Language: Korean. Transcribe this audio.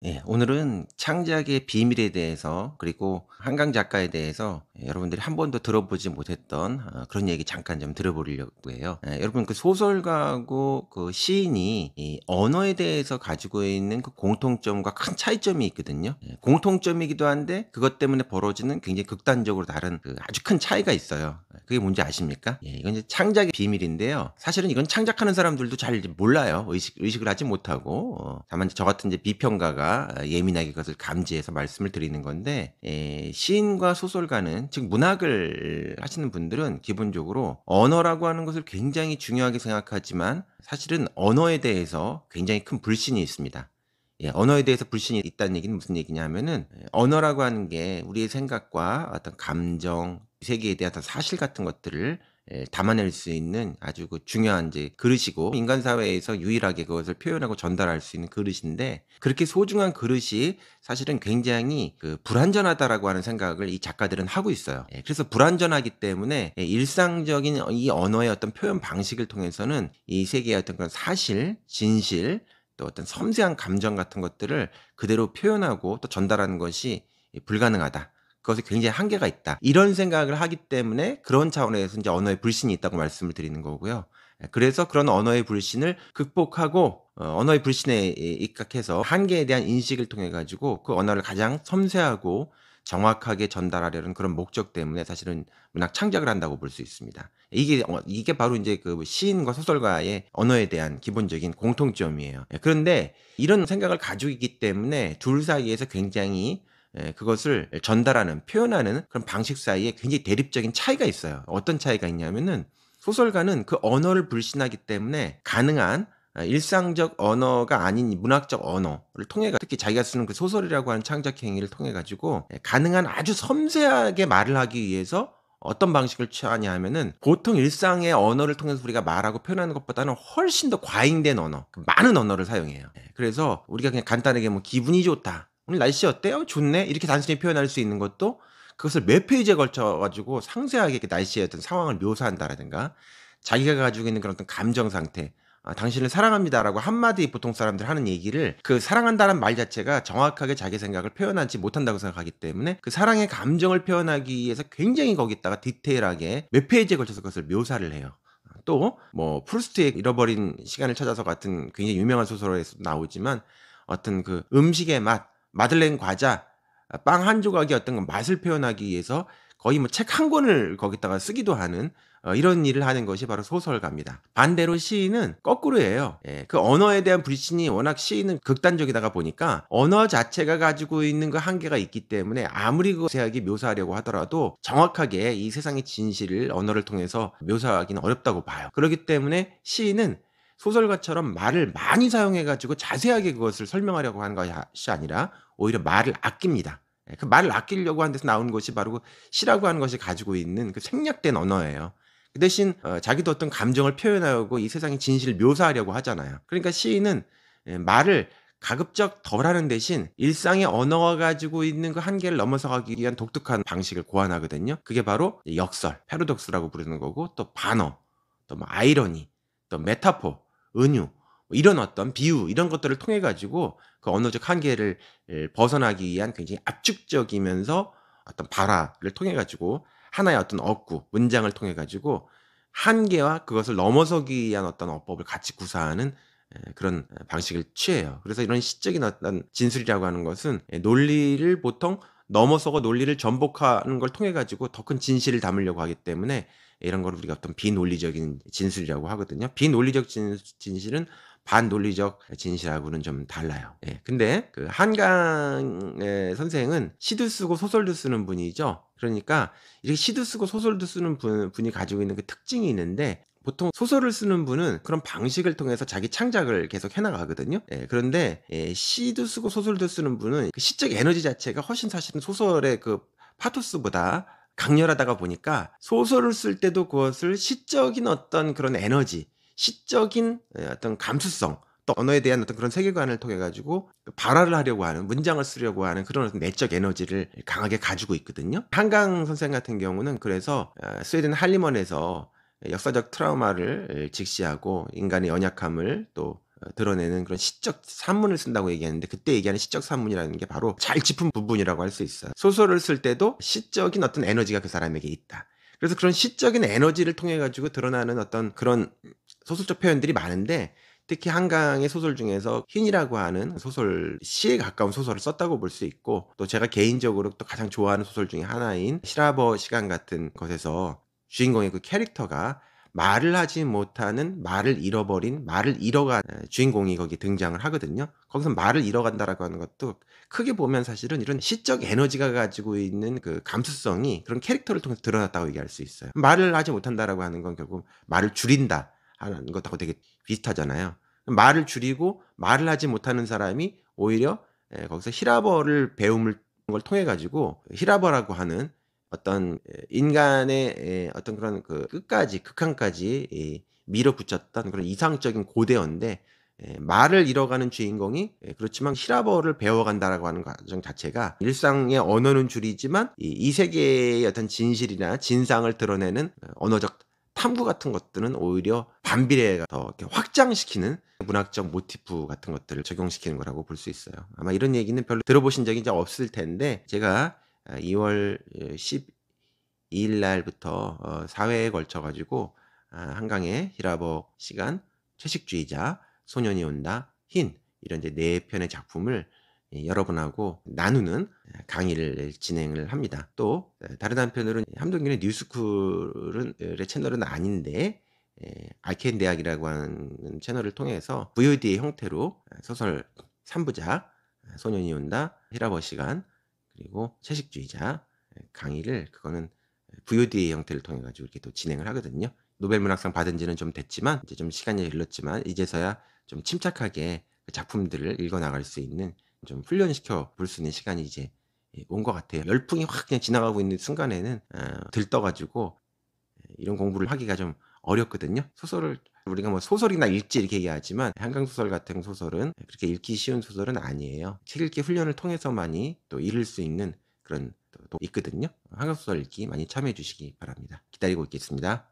예, 오늘은 창작의 비밀에 대해서 그리고 한강 작가에 대해서 여러분들이 한 번도 들어보지 못했던 그런 얘기 잠깐 좀 들어보려고 해요. 여러분 그 소설가하고 그 시인이 이 언어에 대해서 가지고 있는 그 공통점과 큰 차이점이 있거든요. 공통점이기도 한데 그것 때문에 벌어지는 굉장히 극단적으로 다른 그 아주 큰 차이가 있어요. 그게 뭔지 아십니까? 예, 이건 이제 창작의 비밀인데요. 사실은 이건 창작하는 사람들도 잘 이제 몰라요. 의식을 하지 못하고 다만 이제 저 같은 이제 비평가가 예민하게 그것을 감지해서 말씀을 드리는 건데, 시인과 소설가는 즉 문학을 하시는 분들은 기본적으로 언어라고 하는 것을 굉장히 중요하게 생각하지만 사실은 언어에 대해서 굉장히 큰 불신이 있습니다. 예, 언어에 대해서 불신이 있다는 얘기는 무슨 얘기냐 하면은, 언어라고 하는 게 우리의 생각과 어떤 감정, 세계에 대한 어떤 사실 같은 것들을 담아낼 수 있는 아주 그 중요한 이제 그릇이고, 인간 사회에서 유일하게 그것을 표현하고 전달할 수 있는 그릇인데, 그렇게 소중한 그릇이 사실은 굉장히 그 불완전하다라고 하는 생각을 이 작가들은 하고 있어요. 그래서 불완전하기 때문에 일상적인 이 언어의 어떤 표현 방식을 통해서는 이 세계의 어떤 그런 사실, 진실, 또 어떤 섬세한 감정 같은 것들을 그대로 표현하고 또 전달하는 것이 불가능하다. 그것에 굉장히 한계가 있다. 이런 생각을 하기 때문에 그런 차원에서 인제 언어의 불신이 있다고 말씀을 드리는 거고요. 그래서 그런 언어의 불신을 극복하고 언어의 불신에 입각해서 한계에 대한 인식을 통해 가지고 그 언어를 가장 섬세하고 정확하게 전달하려는 그런 목적 때문에 사실은 문학 창작을 한다고 볼 수 있습니다. 이게 바로 인제 그 시인과 소설가의 언어에 대한 기본적인 공통점이에요. 그런데 이런 생각을 가지고 있기 때문에 둘 사이에서 굉장히 그것을 전달하는 표현하는 그런 방식 사이에 굉장히 대립적인 차이가 있어요. 어떤 차이가 있냐면은 소설가는 그 언어를 불신하기 때문에 가능한 일상적 언어가 아닌 문학적 언어를 통해 특히 자기가 쓰는 그 소설이라고 하는 창작 행위를 통해 가지고 가능한 아주 섬세하게 말을 하기 위해서 어떤 방식을 취하냐 하면은 보통 일상의 언어를 통해서 우리가 말하고 표현하는 것보다는 훨씬 더 과잉된 언어, 그 많은 언어를 사용해요. 그래서 우리가 그냥 간단하게 뭐 "기분이 좋다. 오늘 날씨 어때요? 좋네." 이렇게 단순히 표현할 수 있는 것도 그것을 몇 페이지에 걸쳐 가지고 상세하게 이렇게 날씨의 어떤 상황을 묘사한다라든가 자기가 가지고 있는 그런 어떤 감정 상태, "당신을 사랑합니다."라고 한마디 보통 사람들이 하는 얘기를 그 사랑한다는 말 자체가 정확하게 자기 생각을 표현하지 못한다고 생각하기 때문에 그 사랑의 감정을 표현하기 위해서 굉장히 거기다가 디테일하게 몇 페이지에 걸쳐서 그것을 묘사를 해요. 또 뭐 프루스트의 잃어버린 시간을 찾아서 같은 굉장히 유명한 소설에서도 나오지만 어떤 그 음식의 맛, 마들렌 과자, 빵 한 조각의 어떤 그 맛을 표현하기 위해서 거의 뭐 책 한 권을 거기다가 쓰기도 하는 이런 일을 하는 것이 바로 소설가입니다. 반대로 시인은 거꾸로예요. 그 언어에 대한 불신이 워낙 시인은 극단적이다가 보니까 언어 자체가 가지고 있는 그 한계가 있기 때문에 아무리 그 자세하게 묘사하려고 하더라도 정확하게 이 세상의 진실을 언어를 통해서 묘사하기는 어렵다고 봐요. 그렇기 때문에 시인은 소설가처럼 말을 많이 사용해 가지고 자세하게 그것을 설명하려고 하는 것이 아니라 오히려 말을 아낍니다. 그 말을 아끼려고 하는 데서 나오는 것이 바로 그 시라고 하는 것이 가지고 있는 그 생략된 언어예요. 그 대신 자기도 어떤 감정을 표현하고 이 세상의 진실을 묘사하려고 하잖아요. 그러니까 시인은 말을 가급적 덜 하는 대신 일상의 언어가 가지고 있는 그 한계를 넘어서 가기 위한 독특한 방식을 고안하거든요. 그게 바로 역설, 패러독스라고 부르는 거고 또 반어, 또 뭐 아이러니, 또 메타포, 은유 뭐 이런 어떤 비유 이런 것들을 통해 가지고 그 언어적 한계를 벗어나기 위한 굉장히 압축적이면서 어떤 발화를 통해 가지고 하나의 어떤 어구, 문장을 통해 가지고 한계와 그것을 넘어서기 위한 어떤 어법을 같이 구사하는 그런 방식을 취해요. 그래서 이런 시적인 어떤 진술이라고 하는 것은 논리를 보통 넘어서고 논리를 전복하는 걸 통해 가지고 더 큰 진실을 담으려고 하기 때문에 이런 걸 우리가 어떤 비논리적인 진술이라고 하거든요. 비논리적 진실은 반논리적 진실하고는 좀 달라요. 근데 그 한강의 선생은 시도 쓰고 소설도 쓰는 분이죠. 그러니까 이렇게 시도 쓰고 소설도 쓰는 분이 가지고 있는 그 특징이 있는데 보통 소설을 쓰는 분은 그런 방식을 통해서 자기 창작을 계속 해 나가거든요. 그런데 시도 쓰고 소설도 쓰는 분은 그 시적 에너지 자체가 훨씬 사실은 소설의 그 파토스보다 강렬하다가 보니까 소설을 쓸 때도 그것을 시적인 어떤 그런 에너지, 시적인 어떤 감수성, 또 언어에 대한 어떤 그런 세계관을 통해 가지고 그 발화를 하려고 하는 문장을 쓰려고 하는 그런 어떤 내적 에너지를 강하게 가지고 있거든요. 한강 선생 같은 경우는 그래서 스웨덴 할리먼에서 역사적 트라우마를 직시하고 인간의 연약함을 또 드러내는 그런 시적 산문을 쓴다고 얘기하는데, 그때 얘기하는 시적 산문이라는 게 바로 잘 짚은 부분이라고 할 수 있어요. 소설을 쓸 때도 시적인 어떤 에너지가 그 사람에게 있다. 그래서 그런 시적인 에너지를 통해 가지고 드러나는 어떤 그런 소설적 표현들이 많은데, 특히 한강의 소설 중에서 흰이라고 하는 소설, 시에 가까운 소설을 썼다고 볼 수 있고, 또 제가 개인적으로 또 가장 좋아하는 소설 중에 하나인 시라버 시간 같은 것에서 주인공의 그 캐릭터가 말을 하지 못하는, 말을 잃어버린, 말을 잃어간 주인공이 거기 등장을 하거든요. 거기서 말을 잃어간다라고 하는 것도 크게 보면 사실은 이런 시적 에너지가 가지고 있는 그 감수성이 그런 캐릭터를 통해서 드러났다고 얘기할 수 있어요. 말을 하지 못한다라고 하는 건 결국 말을 줄인다 하는 것하고 되게 비슷하잖아요. 말을 줄이고 말을 하지 못하는 사람이 오히려 거기서 히라버를 배움을 걸 통해 가지고, 히라버라고 하는 어떤 인간의 어떤 그런 그 끝까지, 극한까지 밀어붙였던 그런 이상적인 고대어인데, 말을 잃어가는 주인공이 그렇지만 히라버를 배워간다라고 하는 과정 자체가 일상의 언어는 줄이지만 이 세계의 어떤 진실이나 진상을 드러내는 언어적 탐구 같은 것들은 오히려 반비례가 더 이렇게 확장시키는 문학적 모티프 같은 것들을 적용시키는 거라고 볼 수 있어요. 아마 이런 얘기는 별로 들어보신 적이 이제 없을 텐데, 제가 2월 12일 날부터 4회에 걸쳐 가지고 한강의 히라버 시간, 채식주의자, 소년이 온다, 흰, 이런 이제 4편의 작품을 여러분하고 나누는 강의를 진행을 합니다. 또 다른 한편으로는 함동균의 뉴스쿨은 의 채널은 아닌데, 알케인 대학이라고 하는 채널을 통해서 VOD의 형태로 소설 3부작, 소년이 온다, 히라버 시간, 그리고 채식주의자 강의를, 그거는 VOD 형태를 통해 가지고 이렇게 또 진행을 하거든요. 노벨 문학상 받은 지는 좀 됐지만, 이제 좀 시간이 흘렀지만 이제서야 좀 침착하게 그 작품들을 읽어 나갈 수 있는, 좀 훈련시켜 볼 수 있는 시간이 이제 온 것 같아요. 열풍이 확 그냥 지나가고 있는 순간에는 들떠 가지고 이런 공부를 하기가 좀 어렵거든요. 소설을 우리가 뭐 소설이나 읽지 이렇게 얘기하지만, 한강 소설 같은 소설은 그렇게 읽기 쉬운 소설은 아니에요. 책 읽기 훈련을 통해서만이 또 읽을 수 있는 그런 또 있거든요. 한강 소설 읽기 많이 참여해 주시기 바랍니다. 기다리고 있겠습니다.